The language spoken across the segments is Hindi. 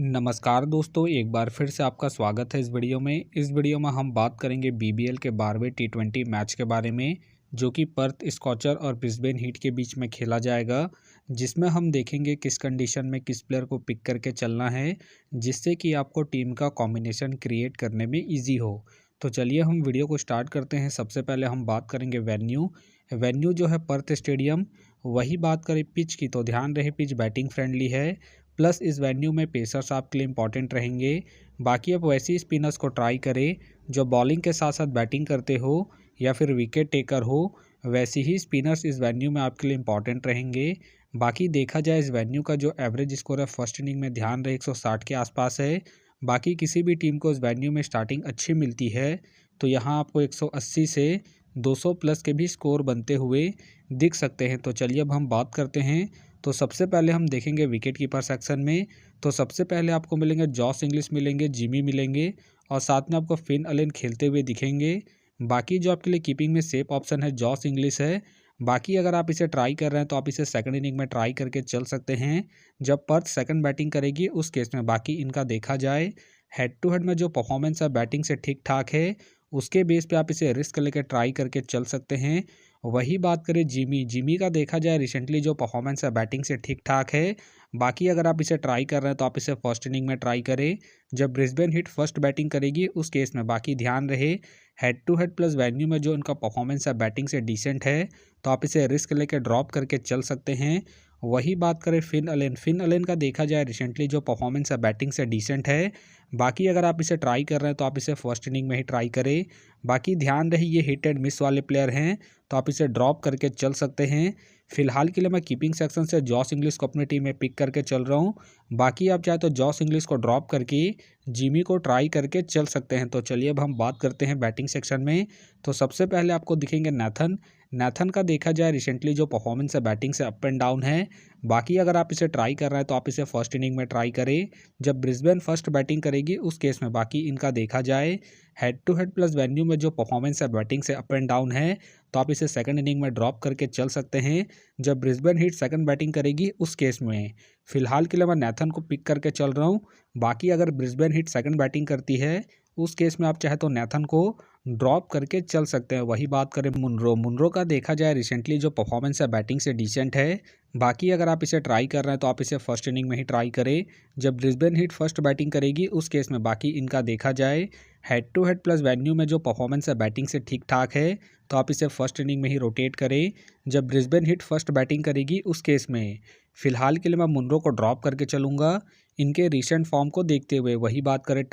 नमस्कार दोस्तों, एक बार फिर से आपका स्वागत है इस वीडियो में। इस वीडियो में हम बात करेंगे बीबीएल के 12वें टी20 मैच के बारे में, जो कि पर्थ स्कॉचर और ब्रिस्बेन हीट के बीच में खेला जाएगा, जिसमें हम देखेंगे किस कंडीशन में किस प्लेयर को पिक करके चलना है, जिससे कि आपको टीम का कॉम्बिनेशन क्रिएट करने में ईजी हो। तो चलिए हम वीडियो को स्टार्ट करते हैं। सबसे पहले हम बात करेंगे वेन्यू जो है पर्थ स्टेडियम। वही बात करें पिच की, तो ध्यान रहे पिच बैटिंग फ्रेंडली है, प्लस इस वेन्यू में पेसर्स आपके लिए इंपॉर्टेंट रहेंगे। बाकी आप वैसे ही स्पिनर्स को ट्राई करें जो बॉलिंग के साथ साथ बैटिंग करते हो या फिर विकेट टेकर हो, वैसे ही स्पिनर्स इस वेन्यू में आपके लिए इंपॉर्टेंट रहेंगे। बाकी देखा जाए इस वेन्यू का जो एवरेज स्कोर है फर्स्ट इनिंग में ध्यान रहे 160 के आसपास है। बाकी किसी भी टीम को इस वेन्यू में स्टार्टिंग अच्छी मिलती है, तो यहाँ आपको 180 से 200 प्लस के भी स्कोर बनते हुए दिख सकते हैं। तो चलिए अब हम बात करते हैं। तो सबसे पहले हम देखेंगे विकेट कीपर सेक्शन में। तो सबसे पहले आपको मिलेंगे जॉस इंग्लिश मिलेंगे, जिमी मिलेंगे और साथ में आपको फिन अलेन खेलते हुए दिखेंगे। बाकी जो आपके लिए कीपिंग में सेफ ऑप्शन है जॉस इंग्लिश है। बाकी अगर आप इसे ट्राई कर रहे हैं तो आप इसे सेकंड इनिंग में ट्राई करके चल सकते हैं, जब पर्थ सेकंड बैटिंग करेगी उस केस में। बाकी इनका देखा जाए हेड टू हेड में जो परफॉर्मेंस है बैटिंग से ठीक ठाक है, उसके बेस पे आप इसे रिस्क लेकर ट्राई करके चल सकते हैं। वही बात करें जिमी का देखा जाए रिसेंटली जो परफॉर्मेंस है बैटिंग से ठीक ठाक है। बाकी अगर आप इसे ट्राई कर रहे हैं तो आप इसे फर्स्ट इनिंग में ट्राई करें, जब ब्रिस्बेन हीट फर्स्ट बैटिंग करेगी उस केस में। बाकी ध्यान रहे head to head plus venue में जो इनका परफॉर्मेंस है बैटिंग से डिसेंट है, तो आप इसे रिस्क लेकर ड्रॉप करके चल सकते हैं। वही बात करें फिन अलेन का देखा जाए रिसेंटली जो परफॉर्मेंस है बैटिंग से डिसेंट है। बाकी अगर आप इसे ट्राई कर रहे हैं तो आप इसे फर्स्ट इनिंग में ही ट्राई करें। बाकी ध्यान रहे ये हिट एंड मिस वाले प्लेयर हैं, तो आप इसे ड्रॉप करके चल सकते हैं। फिलहाल के लिए मैं कीपिंग सेक्शन से जॉस इंग्लिश को अपनी टीम में पिक करके चल रहा हूँ। बाकी आप चाहे तो जॉस इंग्लिश को ड्रॉप करके जिमी को ट्राई करके चल सकते हैं। तो चलिए अब हम बात करते हैं बैटिंग सेक्शन में। तो सबसे पहले आपको दिखेंगे नाथन का देखा जाए रिसेंटली जो परफॉर्मेंस है बैटिंग से अप एंड डाउन है। बाकी अगर आप इसे ट्राई कर रहे हैं तो आप इसे फर्स्ट इनिंग में ट्राई करें, जब ब्रिस्बेन फर्स्ट बैटिंग करेगी उस केस में। बाकी इनका देखा जाए head to head plus venue में जो परफॉर्मेंस है बैटिंग से अप एंड डाउन है, तो आप इसे सेकंड इनिंग में ड्रॉप करके चल सकते हैं, जब ब्रिस्बेन हीट सेकंड बैटिंग करेगी उस केस में। फिलहाल के लिए मैं नाथन को पिक करके चल रहा हूँ। बाकी अगर ब्रिस्बेन हीट सेकंड बैटिंग करती है उस केस में आप चाहे तो नाथन को ड्रॉप करके चल सकते हैं। वही बात करें मुनरो का देखा जाए रिसेंटली जो परफॉर्मेंस है बैटिंग से डिसेंट है। बाकी अगर आप इसे ट्राई कर रहे हैं तो आप इसे फर्स्ट इनिंग में ही ट्राई करें, जब ब्रिस्बेन हीट फर्स्ट बैटिंग करेगी उस केस में। बाकी इनका देखा जाए head to head plus venue में जो परफॉर्मेंस है बैटिंग से ठीक ठाक है, तो आप इसे फर्स्ट इनिंग में ही रोटेट करें, जब ब्रिस्बेन हीट फर्स्ट बैटिंग करेगी उस केस में। फिलहाल के लिए मैं मुनरो को ड्रॉप करके चलूँगा इनके रिसेंट फॉर्म को देखते हुए। वही बात करें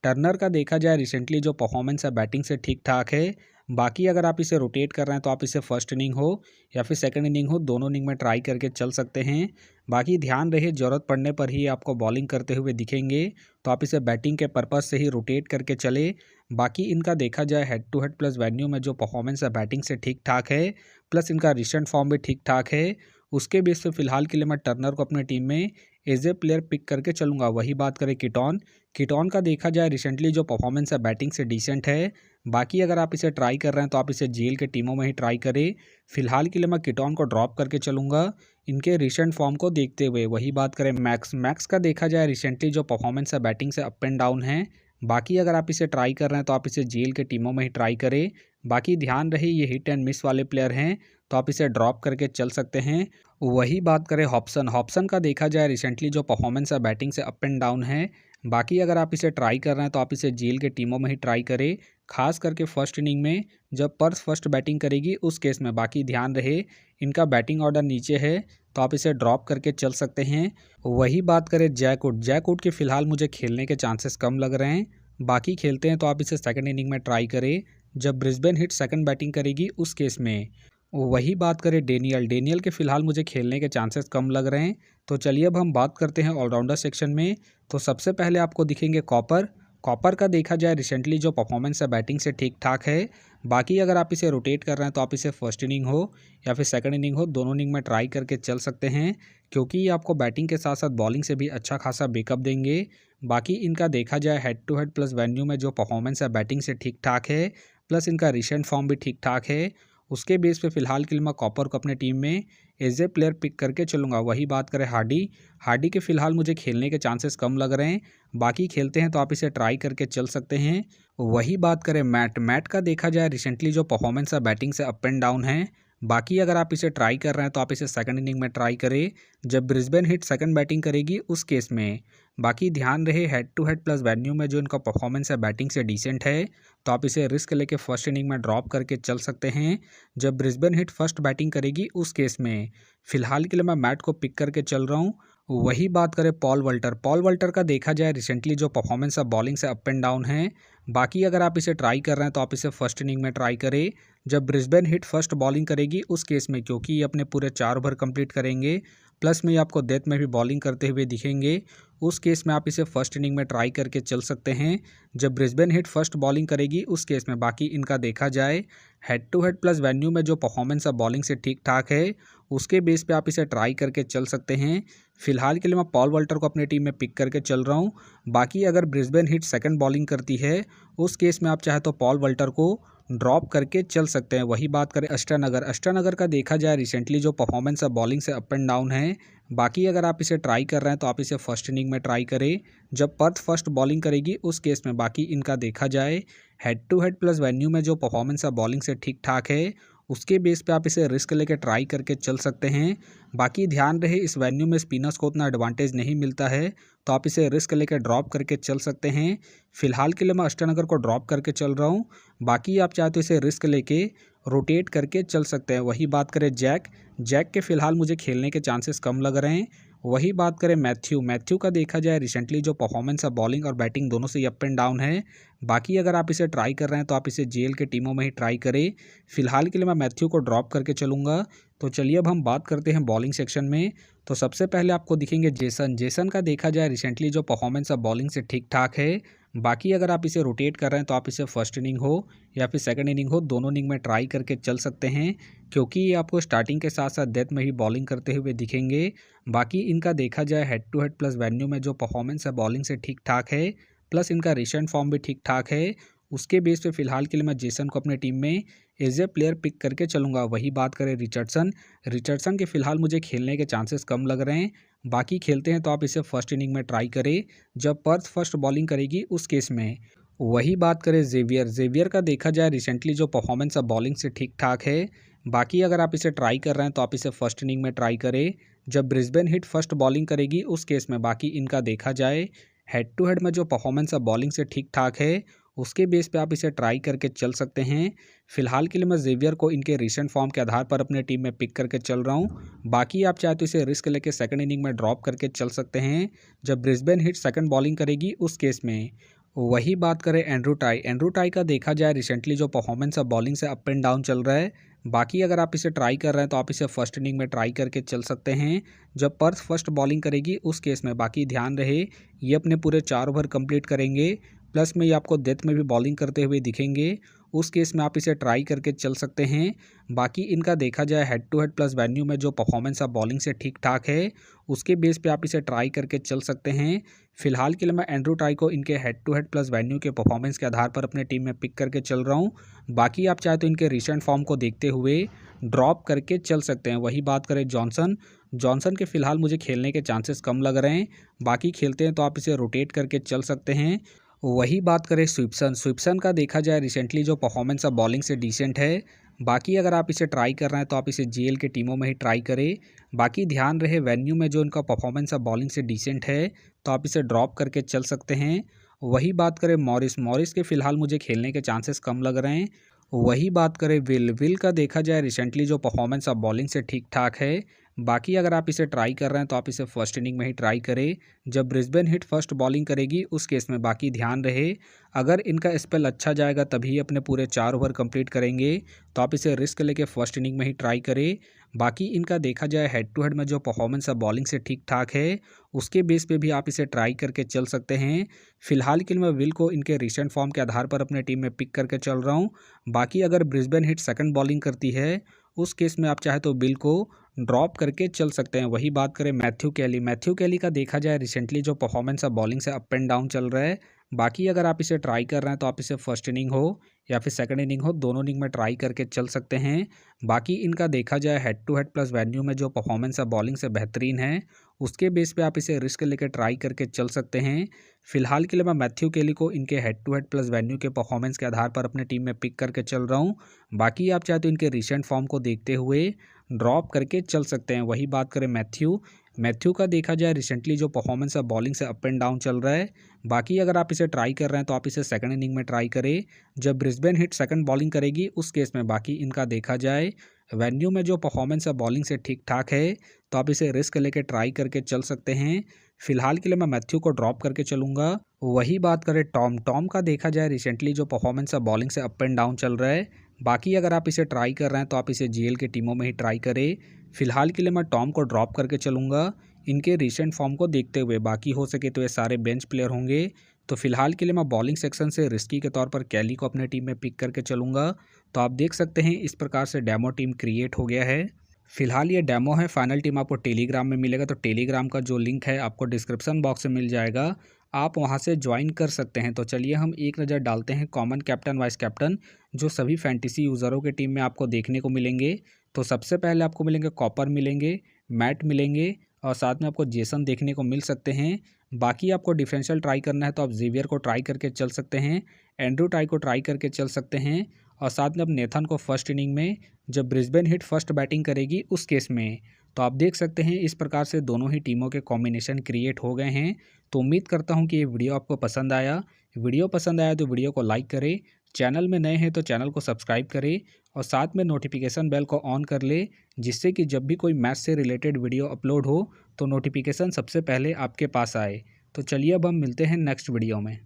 टर्नर का देखा जाए रिसेंटली जो परफॉर्मेंस है बैटिंग से ठीक ठाक है। बाकी अगर आप इसे रोटेट कर रहे हैं तो आप इसे फर्स्ट इनिंग हो या फिर सेकंड इनिंग हो, दोनों इनिंग में ट्राई करके चल सकते हैं। बाकी ध्यान रहे ज़रूरत पड़ने पर ही आपको बॉलिंग करते हुए दिखेंगे, तो आप इसे बैटिंग के पर्पज़ से ही रोटेट करके चले। बाकी इनका देखा जाए head to head plus venue में जो परफॉर्मेंस है बैटिंग से ठीक ठाक है, प्लस इनका रिसेंट फॉर्म भी ठीक ठाक है। उसके बेस पे फिलहाल के लिए मैं टर्नर को अपनी टीम में एज ए प्लेयर पिक करके चलूँगा। वही बात करें किटॉन का देखा जाए रिसेंटली जो परफॉर्मेंस है बैटिंग से डिसेंट है। बाकी अगर आप इसे ट्राई कर रहे हैं तो आप इसे जेल के टीमों में ही ट्राई करें। फिलहाल के लिए मैं किटॉन को ड्रॉप करके चलूँगा इनके रिसेंट फॉर्म को देखते हुए। वही बात करें मैक्स का देखा जाए रिसेंटली जो परफॉर्मेंस है बैटिंग से अप एंड डाउन है। बाकी अगर आप इसे ट्राई कर रहे हैं तो आप इसे जेल के टीमों में ही ट्राई करें। बाकी ध्यान रहे ये हिट एंड मिस वाले प्लेयर हैं, तो आप इसे ड्रॉप करके चल सकते हैं। वही बात करें हॉब्सन का देखा जाए रिसेंटली जो परफॉर्मेंस है बैटिंग से अप एंड डाउन है। बाकी अगर आप इसे ट्राई कर रहे हैं तो आप इसे जेल के टीमों में ही ट्राई करें, खास करके फर्स्ट इनिंग में जब पर्थ फर्स्ट बैटिंग करेगी उस केस में। बाकी ध्यान रहे इनका बैटिंग ऑर्डर नीचे है, तो आप इसे ड्रॉप करके चल सकते हैं। वही बात करें जैकवुड के फिलहाल मुझे खेलने के चांसेस कम लग रहे हैं। बाकी खेलते हैं तो आप इसे सेकंड इनिंग में ट्राई करें, जब ब्रिस्बेन हिट सेकंड बैटिंग करेगी उस केस में। वही बात करें डेनियल के फिलहाल मुझे खेलने के चांसेस कम लग रहे हैं। तो चलिए अब हम बात करते हैं ऑलराउंडर सेक्शन में। तो सबसे पहले आपको दिखेंगे कॉपर का देखा जाए रिसेंटली जो परफॉर्मेंस है बैटिंग से ठीक ठाक है। बाकी अगर आप इसे रोटेट कर रहे हैं तो आप इसे फर्स्ट इनिंग हो या फिर सेकंड इनिंग हो, दोनों इनिंग में ट्राई करके चल सकते हैं, क्योंकि ये आपको बैटिंग के साथ साथ बॉलिंग से भी अच्छा खासा बैकअप देंगे। बाकी इनका देखा जाए head to head plus venue में जो परफॉर्मेंस है बैटिंग से ठीक ठाक है, प्लस इनका रिसेंट फॉर्म भी ठीक ठाक है। उसके बेस पे फिलहाल के लिए मैं कॉपर को अपने टीम में एज ए प्लेयर पिक करके चलूँगा। वही बात करें हार्डी के फिलहाल मुझे खेलने के चांसेस कम लग रहे हैं, बाकी खेलते हैं तो आप इसे ट्राई करके चल सकते हैं। वही बात करें मैट का देखा जाए रिसेंटली जो परफॉर्मेंस है बैटिंग से अप एंड डाउन है, बाकी अगर आप इसे ट्राई कर रहे हैं तो आप इसे सेकंड इनिंग में ट्राई करें जब ब्रिस्बेन हिट सेकंड बैटिंग करेगी उस केस में। बाकी ध्यान रहे head to head plus venue में जो इनका परफॉर्मेंस है बैटिंग से डिसेंट है, तो आप इसे रिस्क लेके फर्स्ट इनिंग में ड्रॉप करके चल सकते हैं जब ब्रिस्बेन हिट फर्स्ट बैटिंग करेगी उस केस में। फिलहाल के लिए मैं मैट को पिक करके चल रहा हूँ। वही बात करें पॉल वल्टर का देखा जाए रिसेंटली जो परफॉर्मेंस है बॉलिंग से अप एंड डाउन है, बाकी अगर आप इसे ट्राई कर रहे हैं तो आप इसे फर्स्ट इनिंग में ट्राई करें जब ब्रिस्बेन हिट फर्स्ट बॉलिंग करेगी उस केस में, क्योंकि ये अपने पूरे 4 ओवर कंप्लीट करेंगे प्लस में ये आपको डेथ में भी बॉलिंग करते हुए दिखेंगे। उस केस में आप इसे फर्स्ट इनिंग में ट्राई करके चल सकते हैं जब ब्रिस्बेन हिट फर्स्ट बॉलिंग करेगी उस केस में। बाकी इनका देखा जाए head to head plus venue में जो परफॉर्मेंस है बॉलिंग से ठीक ठाक है, उसके बेस पे आप इसे ट्राई करके चल सकते हैं। फिलहाल के लिए मैं पॉल वल्टर को अपनी टीम में पिक करके चल रहा हूँ। बाकी अगर ब्रिस्बेन हिट सेकंड बॉलिंग करती है उस केस में आप चाहे तो पॉल वल्टर को ड्रॉप करके चल सकते हैं। वही बात करें अष्टानगर का देखा जाए रिसेंटली जो परफॉर्मेंस है बॉलिंग से अप एंड डाउन है, बाकी अगर आप इसे ट्राई कर रहे हैं तो आप इसे फर्स्ट इनिंग में ट्राई करें जब पर्थ फर्स्ट बॉलिंग करेगी उस केस में। बाकी इनका देखा जाए head to head plus venue में जो परफॉर्मेंस है बॉलिंग से ठीक ठाक है, उसके बेस पे आप इसे रिस्क लेके ट्राई करके चल सकते हैं। बाकी ध्यान रहे इस वेन्यू में स्पिनर्स को उतना एडवांटेज नहीं मिलता है, तो आप इसे रिस्क लेके ड्रॉप करके चल सकते हैं। फिलहाल के लिए मैं अष्टानगर को ड्रॉप करके चल रहा हूँ, बाकी आप चाहे तो इसे रिस्क लेके रोटेट करके चल सकते हैं। वही बात करें जैक के फिलहाल मुझे खेलने के चांसेस कम लग रहे हैं। वही बात करें मैथ्यू का देखा जाए रिसेंटली जो परफॉर्मेंस है बॉलिंग और बैटिंग दोनों से अप एंड डाउन है, बाकी अगर आप इसे ट्राई कर रहे हैं तो आप इसे जेल के टीमों में ही ट्राई करें। फिलहाल के लिए मैं मैथ्यू को ड्रॉप करके चलूँगा। तो चलिए अब हम बात करते हैं बॉलिंग सेक्शन में। तो सबसे पहले आपको दिखेंगे जेसन का देखा जाए रिसेंटली जो परफॉर्मेंस है बॉलिंग से ठीक ठाक है, बाकी अगर आप इसे रोटेट कर रहे हैं तो आप इसे फर्स्ट इनिंग हो या फिर सेकंड इनिंग हो दोनों इनिंग में ट्राई करके चल सकते हैं, क्योंकि ये आपको स्टार्टिंग के साथ साथ डेथ में ही बॉलिंग करते हुए दिखेंगे। बाकी इनका देखा जाए head to head plus venue में जो परफॉर्मेंस है बॉलिंग से ठीक ठाक है, प्लस इनका रिसेंट फॉर्म भी ठीक ठाक है, उसके बेस पे फिलहाल के लिए मैं जेसन को अपने टीम में एज ए प्लेयर पिक करके चलूँगा। वही बात करें रिचर्डसन के फिलहाल मुझे खेलने के चांसेस कम लग रहे हैं, बाकी खेलते हैं तो आप इसे फर्स्ट इनिंग में ट्राई करें जब पर्थ फर्स्ट बॉलिंग करेगी उस केस में। वही बात करें जेवियर का देखा जाए रिसेंटली जो परफॉर्मेंस है बॉलिंग से ठीक ठाक है, बाकी अगर आप इसे ट्राई कर रहे हैं तो आप इसे फर्स्ट इनिंग में ट्राई करें जब ब्रिस्बेन हिट फर्स्ट बॉलिंग करेगी उस केस में। बाकी इनका देखा जाए हेड टू हेड में जो परफॉर्मेंस है बॉलिंग से ठीक ठाक है, उसके बेस पे आप इसे ट्राई करके चल सकते हैं। फिलहाल के लिए मैं जेवियर को इनके रिसेंट फॉर्म के आधार पर अपने टीम में पिक करके चल रहा हूँ। बाकी आप चाहे तो इसे रिस्क लेके सेकंड इनिंग में ड्रॉप करके चल सकते हैं जब ब्रिस्बेन हिट सेकंड बॉलिंग करेगी उस केस में। वही बात करें एंड्रू टाई का देखा जाए रिसेंटली जो परफॉर्मेंस है बॉलिंग से अप एंड डाउन चल रहा है, बाकी अगर आप इसे ट्राई कर रहे हैं तो आप इसे फर्स्ट इनिंग में ट्राई करके चल सकते हैं जब पर्थ फर्स्ट बॉलिंग करेगी उस केस में। बाकी ध्यान रहे ये अपने पूरे 4 ओवर कंप्लीट करेंगे, प्लस में ये आपको डेथ में भी बॉलिंग करते हुए दिखेंगे, उस केस में आप इसे ट्राई करके चल सकते हैं। बाकी इनका देखा जाए head to head plus venue में जो परफॉर्मेंस है बॉलिंग से ठीक ठाक है, उसके बेस पे आप इसे ट्राई करके चल सकते हैं। फिलहाल के लिए मैं एंड्रू टाई को इनके head to head plus venue के परफॉर्मेंस के आधार पर अपने टीम में पिक करके चल रहा हूँ। बाकी आप चाहे तो इनके रिसेंट फॉर्म को देखते हुए ड्रॉप करके चल सकते हैं। वही बात करें जॉनसन के फिलहाल मुझे खेलने के चांसेस कम लग रहे हैं, बाकी खेलते हैं तो आप इसे रोटेट करके चल सकते हैं। वही बात करें स्विप्सन का देखा जाए रिसेंटली जो परफॉर्मेंस है बॉलिंग से डिसेंट है, बाकी अगर आप इसे ट्राई कर रहे हैं तो आप इसे जेल के टीमों में ही ट्राई करें। बाकी ध्यान रहे वेन्यू में जो इनका परफॉर्मेंस है बॉलिंग से डिसेंट है, तो आप इसे ड्रॉप करके चल सकते हैं। वही बात करें मॉरिस के फिलहाल मुझे खेलने के चांसेस कम लग रहे हैं। वही बात करें विल का देखा जाए रिसेंटली जो परफॉर्मेंस है बॉलिंग से ठीक ठाक है, बाकी अगर आप इसे ट्राई कर रहे हैं तो आप इसे फर्स्ट इनिंग में ही ट्राई करें जब ब्रिस्बेन हिट फर्स्ट बॉलिंग करेगी उस केस में। बाकी ध्यान रहे अगर इनका स्पेल अच्छा जाएगा तभी अपने पूरे 4 ओवर कंप्लीट करेंगे, तो आप इसे रिस्क लेके फर्स्ट इनिंग में ही ट्राई करें। बाकी इनका देखा जाए हेड टू हेड में जो परफॉर्मेंस है बॉलिंग से ठीक ठाक है, उसके बेस पे भी आप इसे ट्राई करके चल सकते हैं। फिलहाल के लिए मैं विल को इनके रिसेंट फॉर्म के आधार पर अपने टीम में पिक करके चल रहा हूँ। बाकी अगर ब्रिस्बेन हिट सेकंड बॉलिंग करती है उस केस में आप चाहे तो बिल को ड्रॉप करके चल सकते हैं। वही बात करें मैथ्यू कैली का देखा जाए रिसेंटली जो परफॉर्मेंस है बॉलिंग से अप एंड डाउन चल रहा है, बाकी अगर आप इसे ट्राई कर रहे हैं तो आप इसे फर्स्ट इनिंग हो या फिर सेकंड इनिंग हो, दोनों इनिंग में ट्राई करके चल सकते हैं। बाकी इनका देखा जाए head to head plus venue में जो परफॉर्मेंस है बॉलिंग से बेहतरीन है, उसके बेस पे आप इसे रिस्क लेकर ट्राई करके चल सकते हैं। फिलहाल के लिए मैं मैथ्यू केली को इनके head to head plus venue के परफॉर्मेंस के आधार पर अपने टीम में पिक करके चल रहा हूँ। बाकी आप चाहे तो इनके रिसेंट फॉर्म को देखते हुए ड्रॉप करके चल सकते हैं। वही बात करें मैथ्यू का देखा जाए रिसेंटली जो परफॉर्मेंस है बॉलिंग से अप एंड डाउन चल रहा है। बाकी अगर आप इसे ट्राई कर रहे हैं तो आप इसे सेकंड इनिंग में ट्राई करें जब ब्रिस्बेन हिट सेकंड बॉलिंग करेगी उस केस में। बाकी इनका देखा जाए वेन्यू में जो परफॉर्मेंस है बॉलिंग से ठीक ठाक है, तो आप इसे रिस्क लेके ट्राई करके चल सकते हैं। फिलहाल के लिए मैं मैथ्यू को ड्रॉप करके चलूंगा। वही बात करें टॉम का देखा जाए रिसेंटली जो परफॉर्मेंस है बॉलिंग से अप एंड डाउन चल रहा है। बाकी अगर आप इसे ट्राई कर रहे हैं तो आप इसे जीएल की टीमों में ही ट्राई करें। फिलहाल के लिए मैं टॉम को ड्रॉप करके चलूंगा इनके रिसेंट फॉर्म को देखते हुए। बाकी हो सके तो ये सारे बेंच प्लेयर होंगे। तो फिलहाल के लिए मैं बॉलिंग सेक्शन से रिस्की के तौर पर कैली को अपने टीम में पिक करके चलूंगा। तो आप देख सकते हैं इस प्रकार से डेमो टीम क्रिएट हो गया है। फिलहाल ये डेमो है, फाइनल टीम आपको टेलीग्राम में मिलेगा। तो टेलीग्राम का जो लिंक है आपको डिस्क्रिप्शन बॉक्स में मिल जाएगा, आप वहां से ज्वाइन कर सकते हैं। तो चलिए हम एक नज़र डालते हैं कॉमन कैप्टन वाइस कैप्टन जो सभी फैंटेसी यूज़रों के टीम में आपको देखने को मिलेंगे। तो सबसे पहले आपको मिलेंगे कॉपर मिलेंगे, मैट मिलेंगे और साथ में आपको जेसन देखने को मिल सकते हैं। बाकी आपको डिफरेंशियल ट्राई करना है तो आप जेवियर को ट्राई करके चल सकते हैं, एंड्रू टाई को ट्राई करके चल सकते हैं और साथ में अब नेथन को फर्स्ट इनिंग में जब ब्रिस्बेन हिट फर्स्ट बैटिंग करेगी उस केस में। तो आप देख सकते हैं इस प्रकार से दोनों ही टीमों के कॉम्बिनेशन क्रिएट हो गए हैं। तो उम्मीद करता हूं कि ये वीडियो आपको पसंद आया। वीडियो पसंद आया तो वीडियो को लाइक करें, चैनल में नए हैं तो चैनल को सब्सक्राइब करें और साथ में नोटिफिकेशन बेल को ऑन कर ले, जिससे कि जब भी कोई मैच से रिलेटेड वीडियो अपलोड हो तो नोटिफिकेशन सबसे पहले आपके पास आए। तो चलिए अब हम मिलते हैं नेक्स्ट वीडियो में।